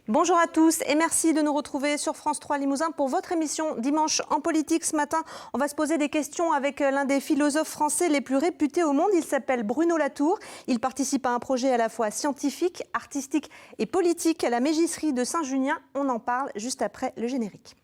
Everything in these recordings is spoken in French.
Bonjour à tous et merci de nous retrouver sur France 3 Limousin pour votre émission Dimanche en politique. Ce matin, on va se poser des questions avec l'un des philosophes français les plus réputés au monde. Il s'appelle Bruno Latour. Il participe à un projet à la fois scientifique, artistique et politique à la Mégisserie de Saint-Junien. On en parle juste après le générique.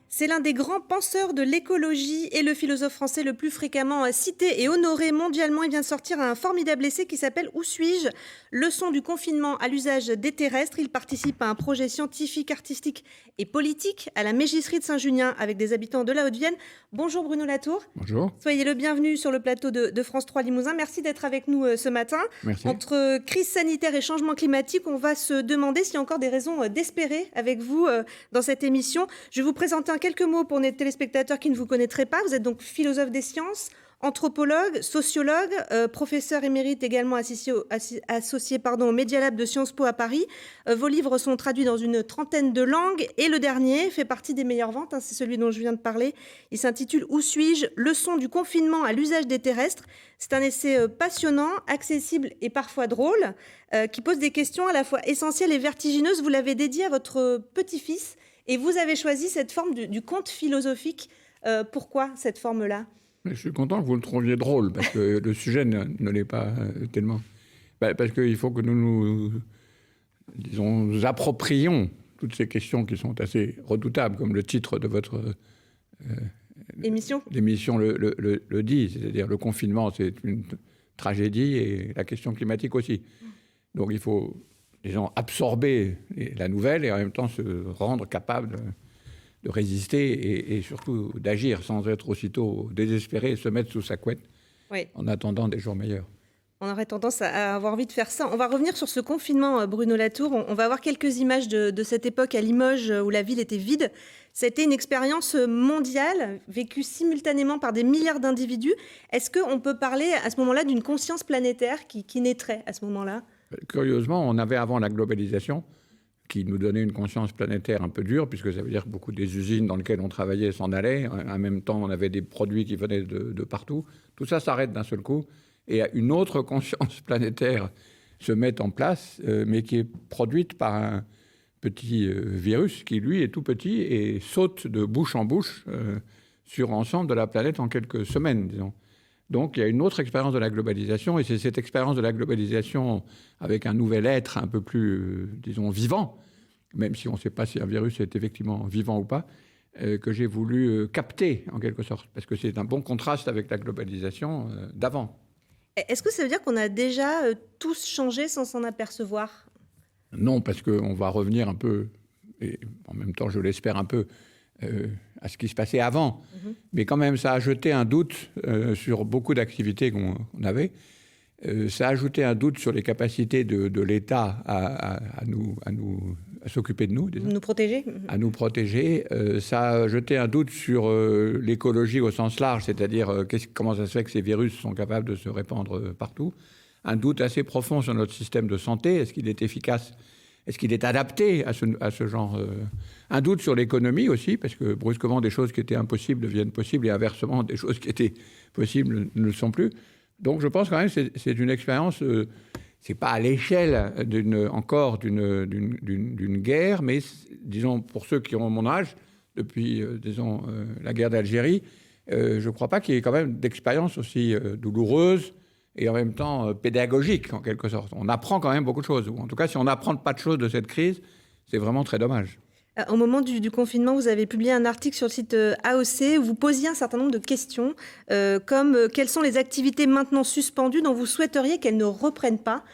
C'est l'un des grands penseurs de l'écologie et le philosophe français le plus fréquemment cité et honoré mondialement. Il vient de sortir un formidable essai qui s'appelle « Où suis-je ? Leçon du confinement à l'usage des terrestres ». Il participe à un projet scientifique, artistique et politique à la Mégisserie de Saint-Junien avec des habitants de la Haute-Vienne. Bonjour Bruno Latour. Bonjour. Soyez le bienvenu sur le plateau de France 3 Limousin. Merci d'être avec nous ce matin. Merci. Entre crise sanitaire et changement climatique, on va se demander s'il y a encore des raisons d'espérer avec vous dans cette émission. Je vais vous présenter quelques mots pour les téléspectateurs qui ne vous connaîtraient pas. Vous êtes donc philosophe des sciences, anthropologue, sociologue, professeur émérite également associé au Media Lab de Sciences Po à Paris. Vos livres sont traduits dans une trentaine de langues et le dernier fait partie des meilleures ventes, c'est celui dont je viens de parler. Il s'intitule « Où suis-je ? Leçon du confinement à l'usage des terrestres ». C'est un essai passionnant, accessible et parfois drôle, qui pose des questions à la fois essentielles et vertigineuses. Vous l'avez dédié à votre petit-fils et vous avez choisi cette forme du conte philosophique. Pourquoi cette forme-là ? Je suis content que vous le trouviez drôle, parce que le sujet ne l'est pas tellement. Parce qu'il faut que nous approprions toutes ces questions qui sont assez redoutables, comme le titre de votre l'émission le dit. C'est-à-dire le confinement, c'est une tragédie, et la question climatique aussi. Donc il faut, disons, absorber la nouvelle et en même temps se rendre capable de résister et surtout d'agir sans être aussitôt désespéré et se mettre sous sa couette en attendant des jours meilleurs. On aurait tendance à avoir envie de faire ça. On va revenir sur ce confinement, Bruno Latour. On va avoir quelques images de cette époque à Limoges où la ville était vide. C'était une expérience mondiale vécue simultanément par des milliards d'individus. Est-ce qu'on peut parler à ce moment-là d'une conscience planétaire qui naîtrait à ce moment-là ? Curieusement, on avait avant la globalisation qui nous donnait une conscience planétaire un peu dure, puisque ça veut dire que beaucoup des usines dans lesquelles on travaillait s'en allaient. En même temps, on avait des produits qui venaient de partout. Tout ça s'arrête d'un seul coup. Et une autre conscience planétaire se met en place, mais qui est produite par un petit virus qui, lui, est tout petit et saute de bouche en bouche sur l'ensemble de la planète en quelques semaines, disons. Donc, il y a une autre expérience de la globalisation, et c'est cette expérience de la globalisation avec un nouvel être un peu plus, disons, vivant, même si on ne sait pas si un virus est effectivement vivant ou pas, que j'ai voulu capter, en quelque sorte, parce que c'est un bon contraste avec la globalisation d'avant. Est-ce que ça veut dire qu'on a déjà tous changé sans s'en apercevoir ? Non, parce qu'on va revenir un peu, et en même temps, je l'espère un peu, à ce qui se passait avant. Mais quand même, ça a jeté un doute sur beaucoup d'activités qu'on avait. Ça a ajouté un doute sur les capacités de l'État à s'occuper de nous. Disons. Nous protéger. À nous protéger. Ça a jeté un doute sur l'écologie au sens large, c'est-à-dire comment ça se fait que ces virus sont capables de se répandre partout. Un doute assez profond sur notre système de santé. Est-ce qu'il est efficace ? Est-ce qu'il est adapté à ce genre Un doute sur l'économie aussi, parce que brusquement, des choses qui étaient impossibles deviennent possibles, et inversement, des choses qui étaient possibles ne le sont plus. Donc je pense quand même que c'est une expérience, c'est pas à l'échelle d'une guerre, mais disons, pour ceux qui ont mon âge, depuis, la guerre d'Algérie, je ne crois pas qu'il y ait quand même d'expérience aussi douloureuse et en même temps pédagogique, en quelque sorte. On apprend quand même beaucoup de choses. Ou en tout cas, si on n'apprend pas de choses de cette crise, c'est vraiment très dommage. Au moment du confinement, vous avez publié un article sur le site AOC où vous posiez un certain nombre de questions, comme quelles sont les activités maintenant suspendues dont vous souhaiteriez qu'elles ne reprennent pas.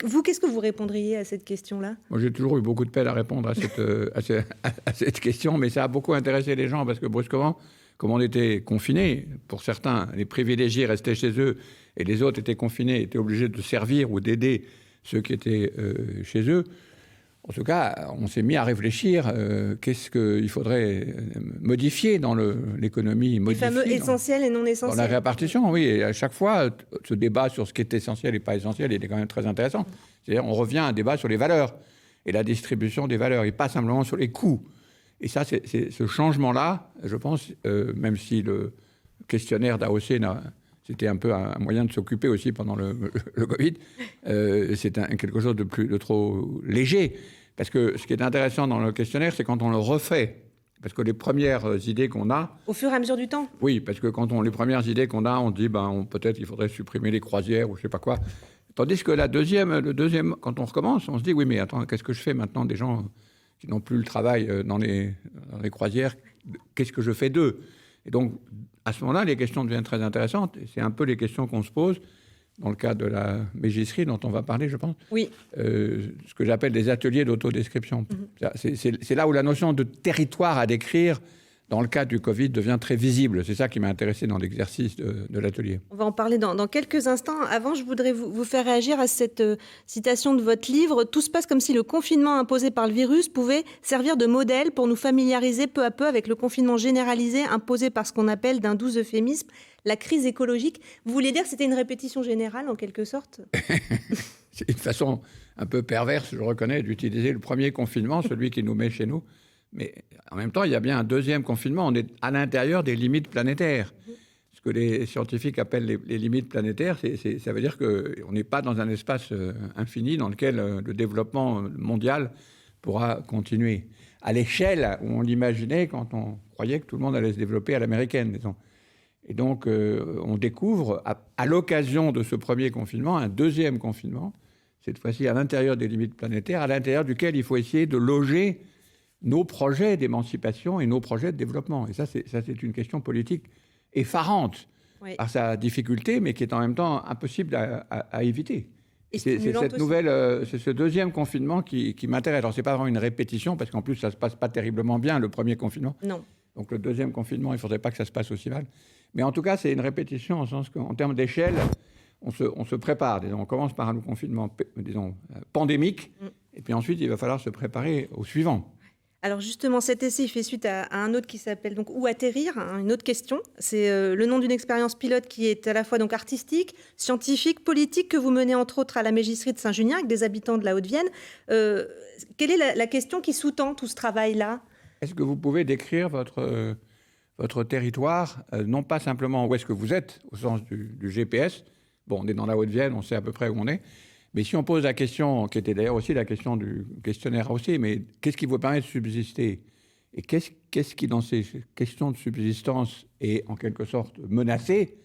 Vous, qu'est-ce que vous répondriez à cette question-là ? Moi, j'ai toujours eu beaucoup de peine à répondre à cette question, mais ça a beaucoup intéressé les gens parce que brusquement, comme on était confinés, pour certains, les privilégiés restaient chez eux et les autres étaient confinés, étaient obligés de servir ou d'aider ceux qui étaient chez eux. En tout cas, on s'est mis à réfléchir qu'est-ce qu'il faudrait modifier dans l'économie. Les fameux essentiels et non essentiels. Dans la répartition, oui. Et à chaque fois, ce débat sur ce qui est essentiel et pas essentiel, il est quand même très intéressant. C'est-à-dire, on revient à un débat sur les valeurs et la distribution des valeurs, et pas simplement sur les coûts. Et ça, c'est ce changement-là, je pense, même si le questionnaire d'AOC, c'était un peu un moyen de s'occuper aussi pendant le Covid, c'est quelque chose de trop léger. Parce que ce qui est intéressant dans le questionnaire, c'est quand on le refait. Parce que les premières idées qu'on a... Au fur et à mesure du temps. Oui, parce que les premières idées qu'on a, on dit peut-être qu'il faudrait supprimer les croisières ou je ne sais pas quoi. Tandis que le deuxième, quand on recommence, on se dit oui, mais attends, qu'est-ce que je fais maintenant des gens qui n'ont plus le travail dans les croisières? Qu'est-ce que je fais d'eux? Et donc, à ce moment-là, les questions deviennent très intéressantes. Et c'est un peu les questions qu'on se pose dans le cadre de la mégisserie dont on va parler, je pense. Oui. Ce que j'appelle des ateliers d'autodescription. C'est là où la notion de territoire à décrire dans le cadre du Covid devient très visible. C'est ça qui m'a intéressé dans l'exercice de l'atelier. On va en parler dans quelques instants. Avant, je voudrais vous faire réagir à cette citation de votre livre. Tout se passe comme si le confinement imposé par le virus pouvait servir de modèle pour nous familiariser peu à peu avec le confinement généralisé imposé par ce qu'on appelle d'un doux euphémisme la crise écologique. Vous voulez dire que c'était une répétition générale, en quelque sorte? C'est une façon un peu perverse, je reconnais, d'utiliser le premier confinement, celui qui nous met chez nous. Mais en même temps, il y a bien un deuxième confinement. On est à l'intérieur des limites planétaires. Ce que les scientifiques appellent les limites planétaires, ça veut dire qu'on n'est pas dans un espace infini dans lequel le développement mondial pourra continuer. À l'échelle où on l'imaginait quand on croyait que tout le monde allait se développer à l'américaine, disons. Et donc, on découvre, à l'occasion de ce premier confinement, un deuxième confinement, cette fois-ci à l'intérieur des limites planétaires, à l'intérieur duquel il faut essayer de loger nos projets d'émancipation et nos projets de développement. Et ça, c'est une question politique effarante par sa difficulté, mais qui est en même temps impossible à éviter. C'est ce deuxième confinement qui m'intéresse. Alors, ce n'est pas vraiment une répétition, parce qu'en plus, ça ne se passe pas terriblement bien, le premier confinement. Non. Donc, le deuxième confinement, il ne faudrait pas que ça se passe aussi mal. Mais en tout cas, c'est une répétition, en sens qu'en termes d'échelle, on se prépare. Disons, on commence par un confinement, pandémique, et puis ensuite, il va falloir se préparer au suivant. Alors justement, cet essai il fait suite à un autre qui s'appelle donc Où atterrir, une autre question. C'est le nom d'une expérience pilote qui est à la fois donc artistique, scientifique, politique, que vous menez entre autres à la Mégisserie de Saint-Junien avec des habitants de la Haute-Vienne. Quelle est la question qui sous-tend tout ce travail-là? Est-ce que vous pouvez décrire votre territoire, non pas simplement où est-ce que vous êtes, au sens du GPS. Bon, on est dans la Haute-Vienne, on sait à peu près où on est. Mais si on pose la question, qui était d'ailleurs aussi la question du questionnaire aussi, mais qu'est-ce qui vous permet de subsister? Et qu'est-ce qui, dans ces questions de subsistance, est en quelque sorte menacé?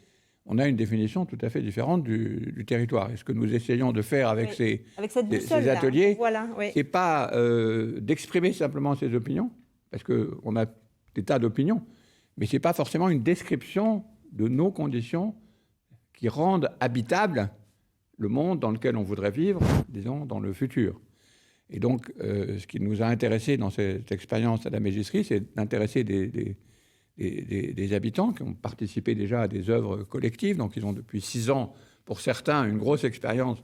On a une définition tout à fait différente du territoire. Et ce que nous essayons de faire avec ces ateliers, c'est pas d'exprimer simplement ses opinions, parce qu'on a des tas d'opinions, mais c'est pas forcément une description de nos conditions qui rendent habitable le monde dans lequel on voudrait vivre, disons, dans le futur. Et donc, ce qui nous a intéressés dans cette expérience à la Mégisserie, c'est d'intéresser des habitants qui ont participé déjà à des œuvres collectives. Donc, ils ont depuis 6 ans, pour certains, une grosse expérience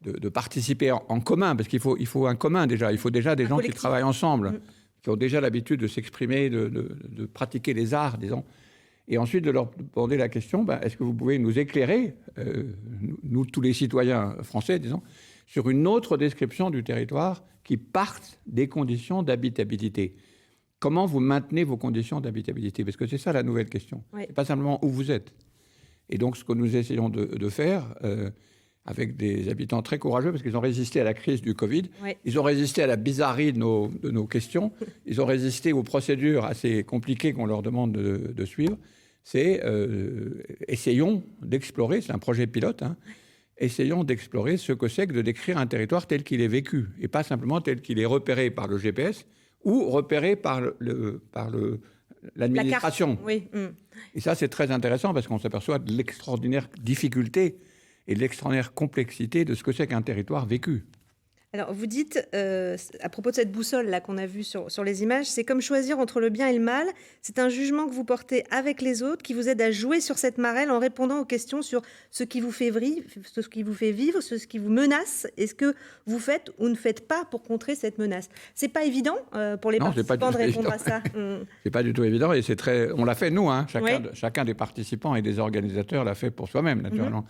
de participer en commun, parce qu'il faut un commun déjà. Il faut déjà des gens collectif qui travaillent ensemble, qui ont déjà l'habitude de s'exprimer, de pratiquer les arts, disons. Et ensuite, de leur poser la question, est-ce que vous pouvez nous éclairer, nous tous les citoyens français, disons, sur une autre description du territoire qui parte des conditions d'habitabilité? Comment vous maintenez vos conditions d'habitabilité? Parce que c'est ça la nouvelle question. Oui. C'est pas simplement où vous êtes. Et donc, ce que nous essayons de faire, avec des habitants très courageux, parce qu'ils ont résisté à la crise du Covid, oui. Ils ont résisté à la bizarrerie de nos questions, ils ont résisté aux procédures assez compliquées qu'on leur demande de suivre. C'est essayons d'explorer, c'est un projet pilote, essayons d'explorer ce que c'est que de décrire un territoire tel qu'il est vécu, et pas simplement tel qu'il est repéré par le GPS ou repéré par l'administration. Oui. Et ça, c'est très intéressant parce qu'on s'aperçoit de l'extraordinaire difficulté et de l'extraordinaire complexité de ce que c'est qu'un territoire vécu. Alors, vous dites, à propos de cette boussole-là qu'on a vue sur les images, c'est comme choisir entre le bien et le mal. C'est un jugement que vous portez avec les autres, qui vous aide à jouer sur cette marelle en répondant aux questions sur ce qui vous fait vivre, ce qui vous menace, et ce que vous faites ou ne faites pas pour contrer cette menace. C'est pas évident pour les participants de répondre à ça. C'est pas du tout évident, et on l'a fait nous, chacun des participants et des organisateurs l'a fait pour soi-même, naturellement.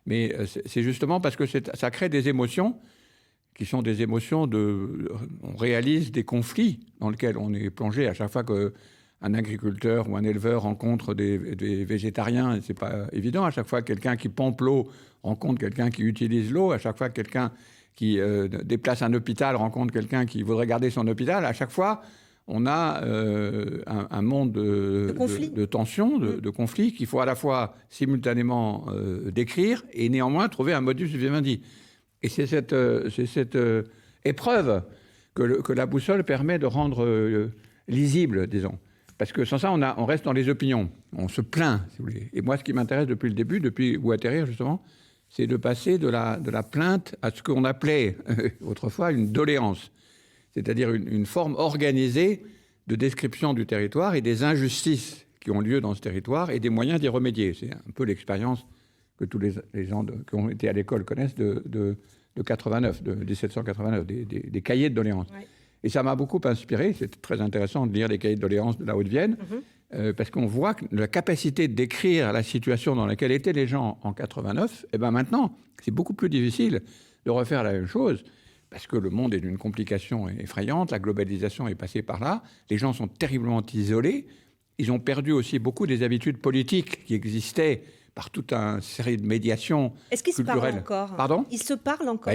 Mais c'est justement parce que ça crée des émotions qui sont des émotions on réalise des conflits dans lesquels on est plongé à chaque fois qu'un agriculteur ou un éleveur rencontre des végétariens. C'est pas évident. À chaque fois, quelqu'un qui pompe l'eau rencontre quelqu'un qui utilise l'eau. À chaque fois, quelqu'un qui déplace un hôpital rencontre quelqu'un qui voudrait garder son hôpital. À chaque fois, on a un monde de tensions, de conflits qu'il faut à la fois simultanément décrire et néanmoins trouver un modus vivendi. Et c'est cette épreuve que la boussole permet de rendre lisible, disons. Parce que sans ça, on reste dans les opinions. On se plaint, si vous voulez. Et moi, ce qui m'intéresse depuis le début, depuis Où atterrir, justement, c'est de passer de la plainte à ce qu'on appelait autrefois une doléance. C'est-à-dire une forme organisée de description du territoire et des injustices qui ont lieu dans ce territoire et des moyens d'y remédier. C'est un peu l'expérience que tous les gens qui ont été à l'école connaissent de 89, de 1789, des cahiers de doléances. Ouais. Et ça m'a beaucoup inspiré. C'est très intéressant de lire les cahiers de doléances de la Haute-Vienne, parce qu'on voit que la capacité de décrire la situation dans laquelle étaient les gens en 89, et ben maintenant, c'est beaucoup plus difficile de refaire la même chose, parce que le monde est d'une complication effrayante, la globalisation est passée par là, les gens sont terriblement isolés, ils ont perdu aussi beaucoup des habitudes politiques qui existaient par toute une série de médiations culturelles. Est-ce qu'ils se parlent encore ? Pardon ? Ils se parlent encore ?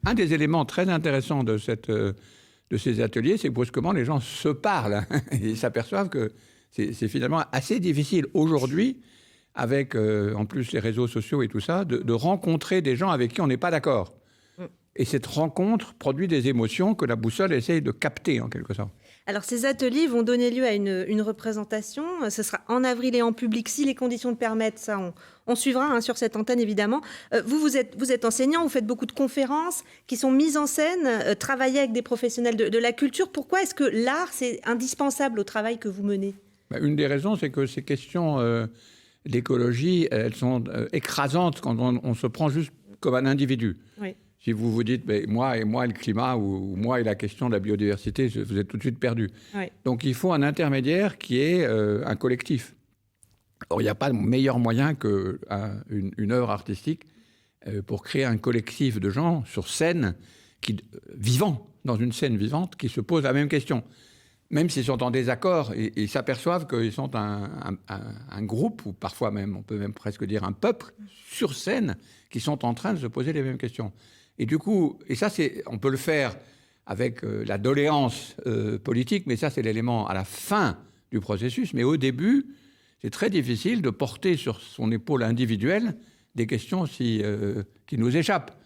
Un des éléments très intéressants de ces ateliers, c'est que brusquement, les gens se parlent. Ils s'aperçoivent que c'est finalement assez difficile aujourd'hui, avec en plus les réseaux sociaux et tout ça, de rencontrer des gens avec qui on n'est pas d'accord. Et cette rencontre produit des émotions que la boussole essaye de capter, en quelque sorte. Alors, ces ateliers vont donner lieu à une représentation. Ce sera en avril et en public, si les conditions le permettent. Ça, on suivra sur cette antenne, évidemment. Vous êtes enseignant, vous faites beaucoup de conférences qui sont mises en scène, travaillez avec des professionnels de la culture. Pourquoi est-ce que l'art, c'est indispensable au travail que vous menez ? Une des raisons, c'est que ces questions d'écologie, elles sont écrasantes quand on se prend juste comme un individu. Oui. Si vous vous dites, moi et le climat, ou moi et la question de la biodiversité, vous êtes tout de suite perdu. Oui. Donc il faut un intermédiaire qui est un collectif. Or, il n'y a pas de meilleur moyen qu'une œuvre artistique pour créer un collectif de gens sur scène, vivants, dans une scène vivante, qui se posent la même question. Même s'ils sont en désaccord, ils s'aperçoivent qu'ils sont un groupe, ou parfois même, on peut même presque dire un peuple, sur scène, qui sont en train de se poser les mêmes questions. Et du coup, et ça, on peut le faire avec la doléance politique, mais ça, c'est l'élément à la fin du processus. Mais au début, c'est très difficile de porter sur son épaule individuelle des questions qui nous échappent.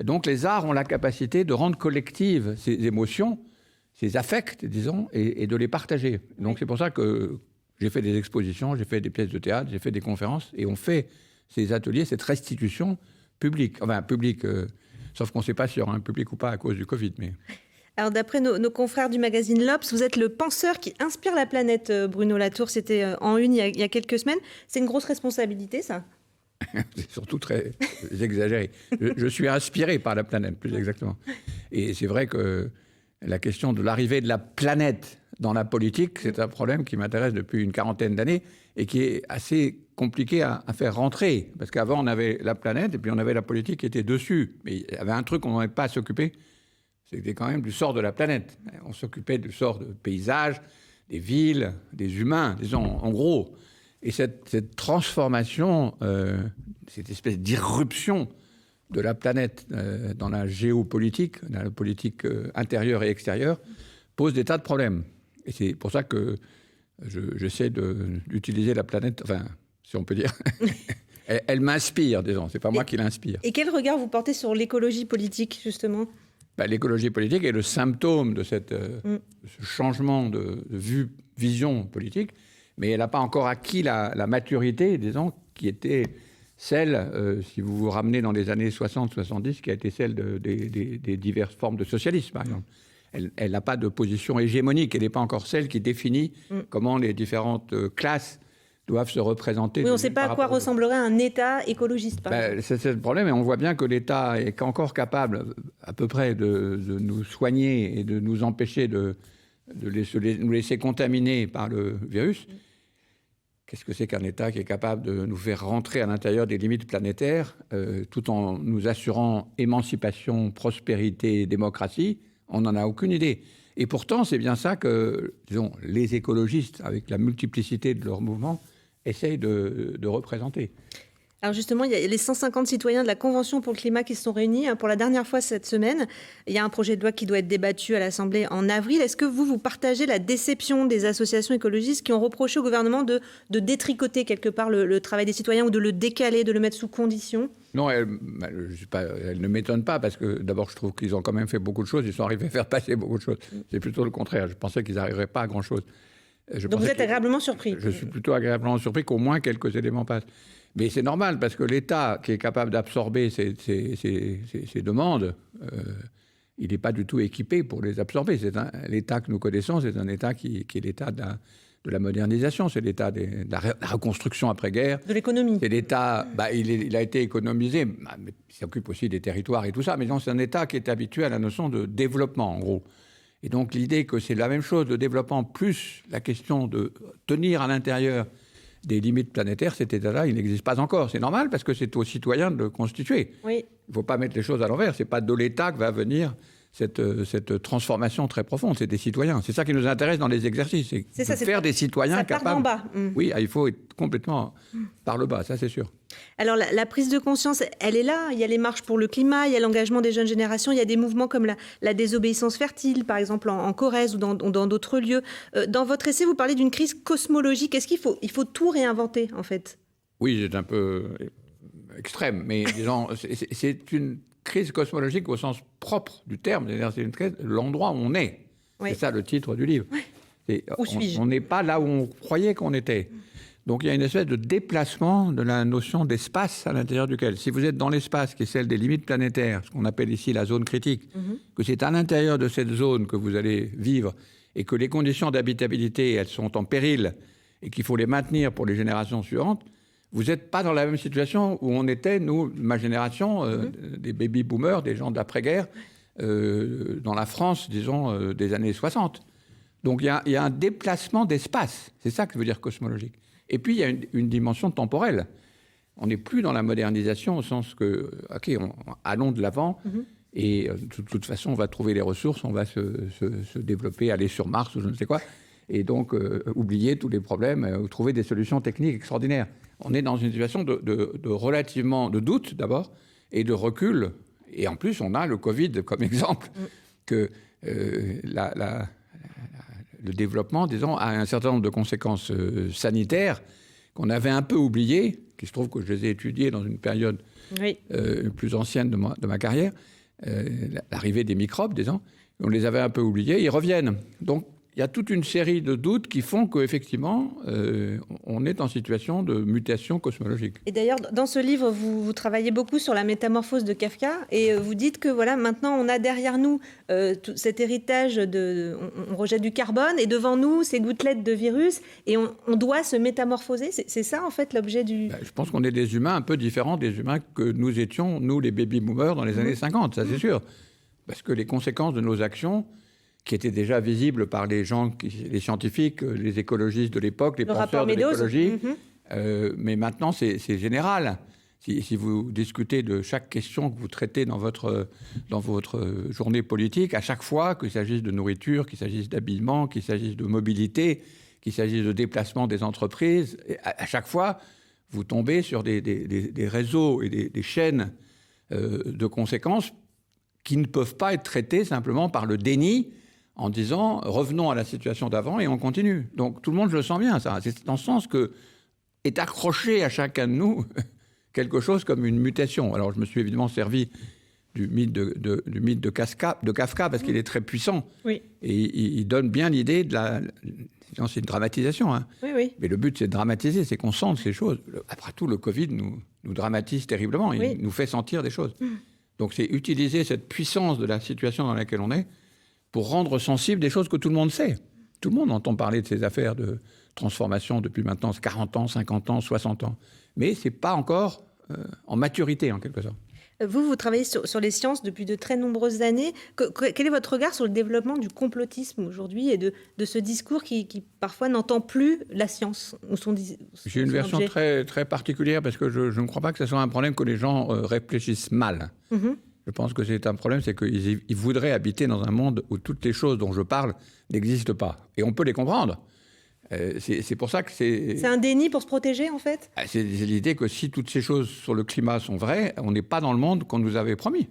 Et donc, les arts ont la capacité de rendre collectives ces émotions, ces affects, disons, et de les partager. Donc, c'est pour ça que j'ai fait des expositions, j'ai fait des pièces de théâtre, j'ai fait des conférences, et on fait ces ateliers, cette restitution publique. Enfin, publique... sauf qu'on ne sait pas s'il y aura un public ou pas à cause du Covid. Mais... Alors, d'après nos confrères du magazine L'Obs, vous êtes le penseur qui inspire la planète, Bruno Latour. C'était en une il y a quelques semaines. C'est une grosse responsabilité, ça ? C'est surtout très exagéré. Je suis inspiré par la planète, plus exactement. Et c'est vrai que la question de l'arrivée de la planète dans la politique, c'est un problème qui m'intéresse depuis une quarantaine d'années et qui est assez compliqué à faire rentrer. Parce qu'avant, on avait la planète et puis on avait la politique qui était dessus. Mais il y avait un truc qu'on n'avait pas à s'occuper, c'était quand même du sort de la planète. On s'occupait du sort de paysages, des villes, des humains, disons, en gros. Et cette transformation, cette espèce d'irruption de la planète dans la géopolitique, dans la politique intérieure et extérieure, pose des tas de problèmes. Et c'est pour ça que j'essaie d'utiliser la planète, enfin, si on peut dire. elle m'inspire, disons. C'est pas moi qui l'inspire. Et quel regard vous portez sur l'écologie politique, justement ? L'écologie politique est le symptôme de ce changement de vision politique, mais elle n'a pas encore acquis la maturité, disons, qui était celle, si vous vous ramenez dans les années 60-70, qui a été celle des diverses formes de socialisme, par exemple. Elle n'a pas de position hégémonique, elle n'est pas encore celle qui définit comment les différentes classes doivent se représenter. Oui, on ne sait pas à quoi ressemblerait un État écologiste, par exemple. C'est le problème, et on voit bien que l'État est encore capable, à peu près, de nous soigner et de nous empêcher de nous laisser contaminer par le virus. Qu'est-ce que c'est qu'un État qui est capable de nous faire rentrer à l'intérieur des limites planétaires tout en nous assurant émancipation, prospérité, démocratie? On n'en a aucune idée. Et pourtant, c'est bien ça que, disons, les écologistes, avec la multiplicité de leurs mouvements, essayent de représenter. Alors justement, il y a les 150 citoyens de la Convention pour le climat qui se sont réunis pour la dernière fois cette semaine. Il y a un projet de loi qui doit être débattu à l'Assemblée en avril. Est-ce que vous partagez la déception des associations écologistes qui ont reproché au gouvernement de détricoter quelque part le travail des citoyens ou de le décaler, de le mettre sous condition? Non, elle ne m'étonne pas parce que d'abord, je trouve qu'ils ont quand même fait beaucoup de choses. Ils sont arrivés à faire passer beaucoup de choses. C'est plutôt le contraire. Je pensais qu'ils n'arriveraient pas à grand-chose. Donc vous êtes agréablement surpris? Je suis plutôt agréablement surpris qu'au moins quelques éléments passent. Mais c'est normal, parce que l'État qui est capable d'absorber ces demandes, il n'est pas du tout équipé pour les absorber. L'État que nous connaissons, c'est un État qui est l'État de la modernisation, c'est l'État de la reconstruction après-guerre. De l'économie. C'est l'État, il a été économisé, mais il s'occupe aussi des territoires et tout ça, mais c'est un État qui est habitué à la notion de développement, en gros. Et donc l'idée que c'est la même chose, le développement, plus la question de tenir à l'intérieur des limites planétaires, cet État-là, il n'existe pas encore. C'est normal parce que c'est aux citoyens de le constituer. Oui. Il ne faut pas mettre les choses à l'envers. Ce n'est pas de l'État que va venir cette transformation très profonde. C'est des citoyens. C'est ça qui nous intéresse dans les exercices. C'est faire des citoyens capables. Ça part d'en bas. Oui, il faut être complètement par le bas, ça c'est sûr. Alors la prise de conscience, elle est là. Il y a les marches pour le climat, il y a l'engagement des jeunes générations, il y a des mouvements comme la désobéissance fertile, par exemple en Corrèze ou dans d'autres lieux. Dans votre essai, vous parlez d'une crise cosmologique. Est-ce qu'il faut tout réinventer, en fait? Oui, c'est un peu extrême, mais disons, c'est une crise cosmologique au sens propre du terme. C'est-à-dire, c'est une crise de l'endroit où on est. Oui. C'est ça le titre du livre. Oui. On n'est pas là où on croyait qu'on était. Donc il y a une espèce de déplacement de la notion d'espace à l'intérieur duquel, si vous êtes dans l'espace qui est celle des limites planétaires, ce qu'on appelle ici la zone critique, que c'est à l'intérieur de cette zone que vous allez vivre et que les conditions d'habitabilité, elles sont en péril et qu'il faut les maintenir pour les générations suivantes, vous n'êtes pas dans la même situation où on était, nous, ma génération, des baby-boomers, des gens d'après-guerre, dans la France, disons, des années 60. Donc il y a un déplacement d'espace, c'est ça que veut dire cosmologique. Et puis, il y a une dimension temporelle. On n'est plus dans la modernisation au sens que, OK, allons de l'avant et de toute façon, on va trouver les ressources, on va se développer, aller sur Mars ou je ne sais quoi, et donc oublier tous les problèmes, ou trouver des solutions techniques extraordinaires. On est dans une situation de relativement de doute d'abord et de recul. Et en plus, on a le Covid comme exemple que le développement, disons, a un certain nombre de conséquences sanitaires qu'on avait un peu oubliées, qui se trouve que je les ai étudiées dans une période plus ancienne de ma carrière, l'arrivée des microbes, disons, on les avait un peu oubliés, ils reviennent. Donc, il y a toute une série de doutes qui font qu'effectivement, on est en situation de mutation cosmologique. Et d'ailleurs, dans ce livre, vous travaillez beaucoup sur la métamorphose de Kafka et vous dites que voilà, maintenant, on a derrière nous cet héritage on rejette du carbone et devant nous, ces gouttelettes de virus et on doit se métamorphoser. C'est ça, en fait, l'objet du... Je pense qu'on est des humains un peu différents des humains que nous étions, nous, les baby-boomers, dans les années 50, ça c'est sûr. Parce que les conséquences de nos actions, qui étaient déjà visibles par les gens, les scientifiques, les écologistes de l'époque, les penseurs de l'écologie. Mais maintenant, c'est général. Si vous discutez de chaque question que vous traitez dans votre journée politique, à chaque fois, qu'il s'agisse de nourriture, qu'il s'agisse d'habillement, qu'il s'agisse de mobilité, qu'il s'agisse de déplacement des entreprises, à chaque fois, vous tombez sur des réseaux et des chaînes de conséquences qui ne peuvent pas être traitées simplement par le déni, en disant « revenons à la situation d'avant et on continue ». Donc tout le monde le sent bien, ça. C'est dans le sens que est accroché à chacun de nous quelque chose comme une mutation. Alors je me suis évidemment servi du mythe de Kafka parce qu'il est très puissant. Oui. Et il donne bien l'idée de la... C'est une dramatisation. Hein. Oui. Mais le but, c'est de dramatiser, c'est qu'on sente ces choses. Après tout, le Covid nous dramatise terriblement. Il nous fait sentir des choses. Donc c'est utiliser cette puissance de la situation dans laquelle on est pour rendre sensible des choses que tout le monde sait. Tout le monde entend parler de ces affaires de transformation depuis maintenant 40 ans, 50 ans, 60 ans. Mais ce n'est pas encore en maturité, en quelque sorte. Vous travaillez sur les sciences depuis de très nombreuses années. Quel est votre regard sur le développement du complotisme aujourd'hui et de ce discours qui parfois n'entend plus la science ou J'ai une version objet. très, très particulière parce que je ne crois pas que ce soit un problème que les gens réfléchissent mal. Je pense que c'est un problème, c'est qu'ils voudraient habiter dans un monde où toutes les choses dont je parle n'existent pas. Et on peut les comprendre. C'est pour ça que c'est... C'est un déni pour se protéger, en fait? C'est l'idée que si toutes ces choses sur le climat sont vraies, on n'est pas dans le monde qu'on nous avait promis.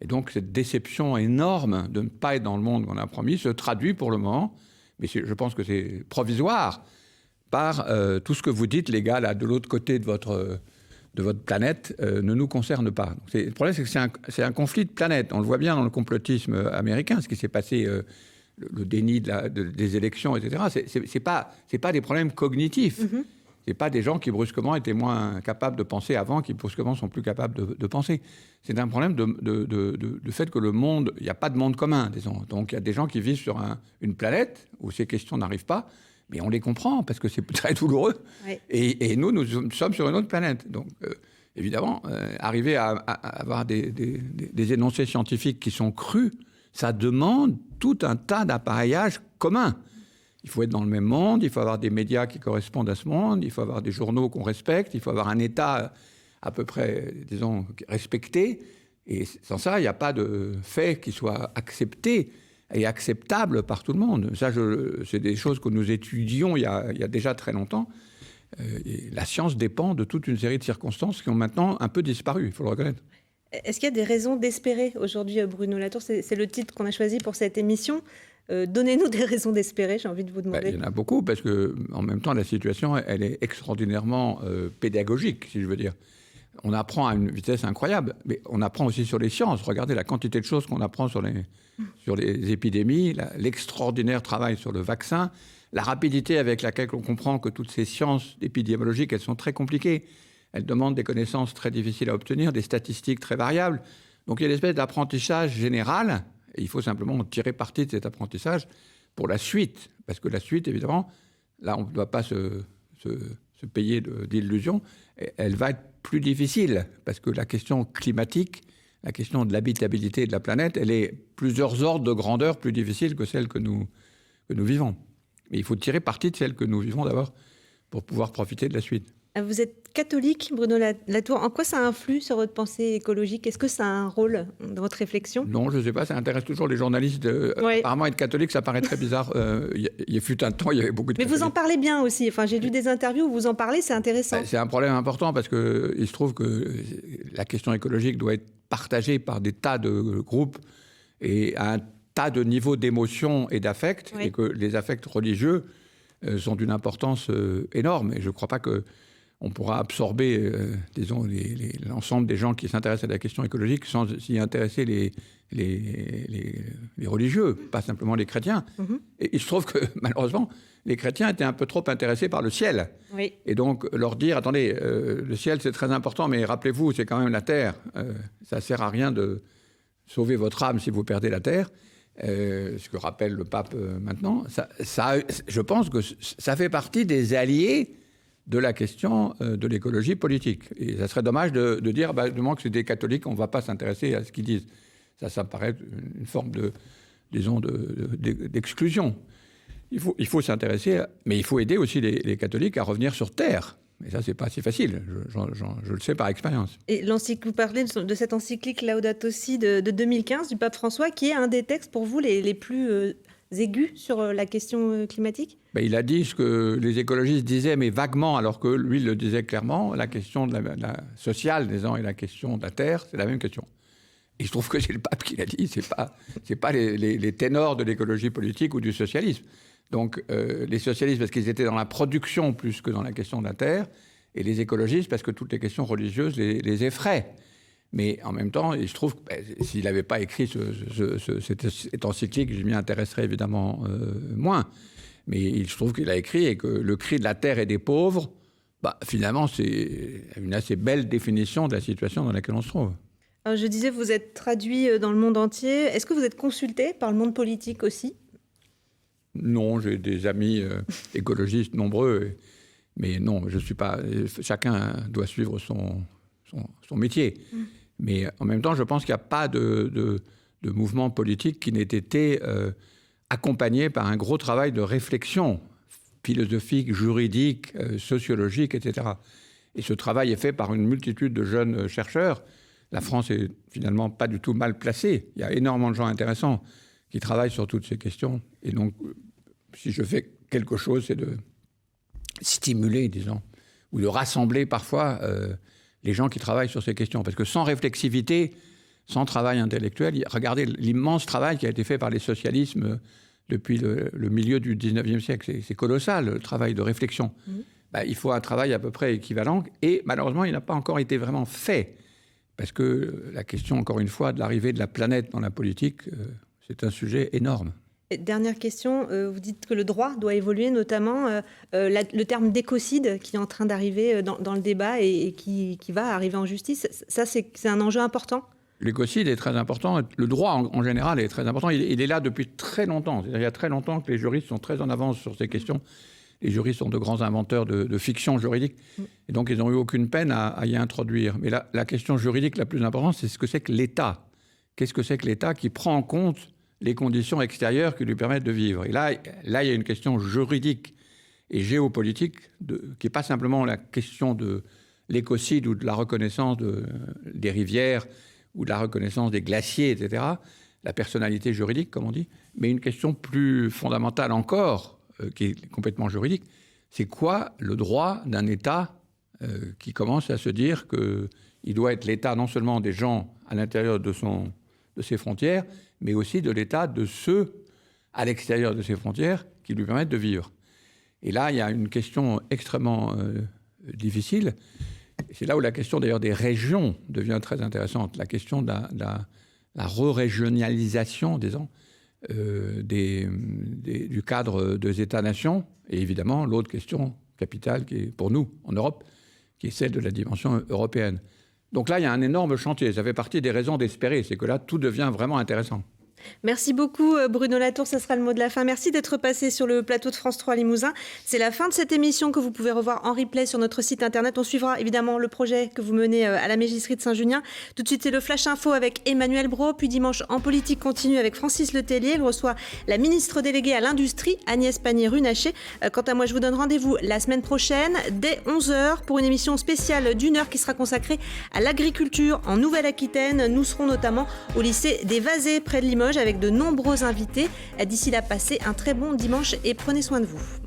Et donc cette déception énorme de ne pas être dans le monde qu'on a promis se traduit pour le moment, mais je pense que c'est provisoire, par tout ce que vous dites, les gars, là, de l'autre côté de votre planète, ne nous concerne pas. Donc le problème, c'est que c'est un conflit de planètes. On le voit bien dans le complotisme américain, ce qui s'est passé... le déni des élections, etc. C'est pas des problèmes cognitifs. C'est pas des gens qui brusquement étaient moins capables de penser avant, qui brusquement sont plus capables de penser. C'est un problème de fait que le monde, il n'y a pas de monde commun, disons. Donc il y a des gens qui vivent sur une planète où ces questions n'arrivent pas, mais on les comprend parce que c'est très douloureux. Oui. Et nous sommes sur une autre planète. Donc évidemment, arriver à avoir des énoncés scientifiques qui sont crus, ça demande tout un tas d'appareillages communs. Il faut être dans le même monde, il faut avoir des médias qui correspondent à ce monde, il faut avoir des journaux qu'on respecte, il faut avoir un État à peu près, disons, respecté. Et sans ça, il n'y a pas de fait qui soit accepté et acceptable par tout le monde. Ça, c'est des choses que nous étudions il y a déjà très longtemps. Et la science dépend de toute une série de circonstances qui ont maintenant un peu disparu, il faut le reconnaître. Est-ce qu'il y a des raisons d'espérer aujourd'hui, Bruno Latour? C'est le titre qu'on a choisi pour cette émission. Donnez-nous des raisons d'espérer, j'ai envie de vous demander. Il y en a beaucoup, parce qu'en même temps, la situation, elle est extraordinairement pédagogique, si je veux dire. On apprend à une vitesse incroyable, mais on apprend aussi sur les sciences. Regardez la quantité de choses qu'on apprend sur les épidémies, l'extraordinaire travail sur le vaccin, la rapidité avec laquelle on comprend que toutes ces sciences épidémiologiques, elles sont très compliquées. Elles demandent des connaissances très difficiles à obtenir, des statistiques très variables. Donc il y a une espèce d'apprentissage général, et il faut simplement tirer parti de cet apprentissage pour la suite. Parce que la suite, évidemment, là, on ne doit pas se payer d'illusions. Elle va être plus difficile, parce que la question climatique, la question de l'habitabilité de la planète, elle est plusieurs ordres de grandeur plus difficile que celle que nous vivons. Mais il faut tirer parti de celle que nous vivons d'abord pour pouvoir profiter de la suite. Vous êtes catholique, Bruno Latour. En quoi ça influe sur votre pensée écologique? Est-ce que ça a un rôle dans votre réflexion? Non, je ne sais pas. Ça intéresse toujours les journalistes. Ouais. Apparemment, être catholique, ça paraît très bizarre. Il fut un temps, il y avait beaucoup de catholiques. Mais vous en parlez bien aussi. Enfin, j'ai lu des interviews où vous en parlez, c'est intéressant. C'est un problème important parce qu'il se trouve que la question écologique doit être partagée par des tas de groupes et à un tas de niveaux d'émotion et d'affect, oui. Et que les affects religieux sont d'une importance énorme. Et je ne crois pas qu'on pourra absorber, disons, l'ensemble des gens qui s'intéressent à la question écologique sans s'y intéresser les religieux, pas simplement les chrétiens. Et il se trouve que, malheureusement, les chrétiens étaient un peu trop intéressés par le ciel. Oui. Et donc, leur dire, attendez, le ciel, c'est très important, mais rappelez-vous, c'est quand même la terre. Ça ne sert à rien de sauver votre âme si vous perdez la terre. Ce que rappelle le pape maintenant. Je pense que ça fait partie des alliés de la question de l'écologie politique. Et ça serait dommage de dire, du moment que c'est des catholiques, on ne va pas s'intéresser à ce qu'ils disent. Ça me paraît une forme d'exclusion. Il faut s'intéresser, mais il faut aider aussi les catholiques à revenir sur terre. Et ça, c'est pas si facile. Je le sais par expérience. Et vous parlez de cette encyclique Laudato Si de 2015 du pape François, qui est un des textes pour vous les plus aigus sur la question climatique? Il a dit ce que les écologistes disaient, mais vaguement, alors que lui le disait clairement. La question de la sociale, disons, et la question de la terre, c'est la même question. Et il se trouve que c'est le pape qui l'a dit. C'est pas les ténors de l'écologie politique ou du socialisme. Donc les socialistes parce qu'ils étaient dans la production plus que dans la question de la terre, et les écologistes parce que toutes les questions religieuses les effraient. Mais en même temps, il se trouve que s'il n'avait pas écrit cette encyclique, je m'y intéresserais évidemment moins. Mais il se trouve qu'il a écrit et que le cri de la terre et des pauvres, finalement, c'est une assez belle définition de la situation dans laquelle on se trouve. Alors, je disais, vous êtes traduit dans le monde entier. Est-ce que vous êtes consulté par le monde politique aussi? Non, j'ai des amis écologistes nombreux, mais non, je suis pas. Chacun doit suivre son métier. Mais en même temps, je pense qu'il n'y a pas de mouvement politique qui n'ait été accompagné par un gros travail de réflexion philosophique, juridique, sociologique, etc. Et ce travail est fait par une multitude de jeunes chercheurs. La France est finalement pas du tout mal placée. Il y a énormément de gens intéressants qui travaillent sur toutes ces questions. Et donc, si je fais quelque chose, c'est de stimuler, disons, ou de rassembler parfois les gens qui travaillent sur ces questions. Parce que sans réflexivité, sans travail intellectuel, regardez l'immense travail qui a été fait par les socialismes depuis le milieu du 19e siècle. C'est colossal, le travail de réflexion. Il faut un travail à peu près équivalent. Et malheureusement, il n'a pas encore été vraiment fait. Parce que la question, encore une fois, de l'arrivée de la planète dans la politique, c'est un sujet énorme. Et dernière question, vous dites que le droit doit évoluer, notamment le terme d'écocide qui est en train d'arriver dans le débat et qui va arriver en justice. Ça, c'est un enjeu important. L'écocide est très important. Le droit, en général, est très important. Il est là depuis très longtemps. C'est-à-dire, il y a très longtemps que les juristes sont très en avance sur ces questions. Les juristes sont de grands inventeurs de fiction juridique. Et donc, ils n'ont eu aucune peine à y introduire. Mais la question juridique la plus importante, c'est ce que c'est que l'État. Qu'est-ce que c'est que l'État qui prend en compte les conditions extérieures qui lui permettent de vivre. Et là, il y a une question juridique et géopolitique qui n'est pas simplement la question de l'écocide ou de la reconnaissance des rivières ou de la reconnaissance des glaciers, etc., la personnalité juridique, comme on dit, mais une question plus fondamentale encore, qui est complètement juridique, c'est quoi le droit d'un État qui commence à se dire qu'il doit être l'État non seulement des gens à l'intérieur de ses frontières, mais aussi de l'État de ceux à l'extérieur de ses frontières qui lui permettent de vivre. Et là, il y a une question extrêmement difficile. C'est là où la question d'ailleurs des régions devient très intéressante. La question de la re-régionalisation, disons, du cadre des États-nations. Et évidemment, l'autre question capitale qui est pour nous, en Europe, qui est celle de la dimension européenne. Donc là, il y a un énorme chantier. Ça fait partie des raisons d'espérer. C'est que là, tout devient vraiment intéressant. Merci beaucoup Bruno Latour, ce sera le mot de la fin. Merci d'être passé sur le plateau de France 3 Limousin. C'est la fin de cette émission que vous pouvez revoir en replay sur notre site internet. On suivra évidemment le projet que vous menez à la Mégisserie de Saint-Junien. Tout de suite, c'est le Flash Info avec Emmanuel Brault. Puis dimanche, En politique continue avec Francis Letellier. Il reçoit la ministre déléguée à l'Industrie, Agnès Pannier-Runacher. Quant à moi, je vous donne rendez-vous la semaine prochaine dès 11h pour une émission spéciale d'1 heure qui sera consacrée à l'agriculture en Nouvelle-Aquitaine. Nous serons notamment au lycée des Vazés près de Limoges avec de nombreux invités. D'ici là, passez un très bon dimanche et prenez soin de vous.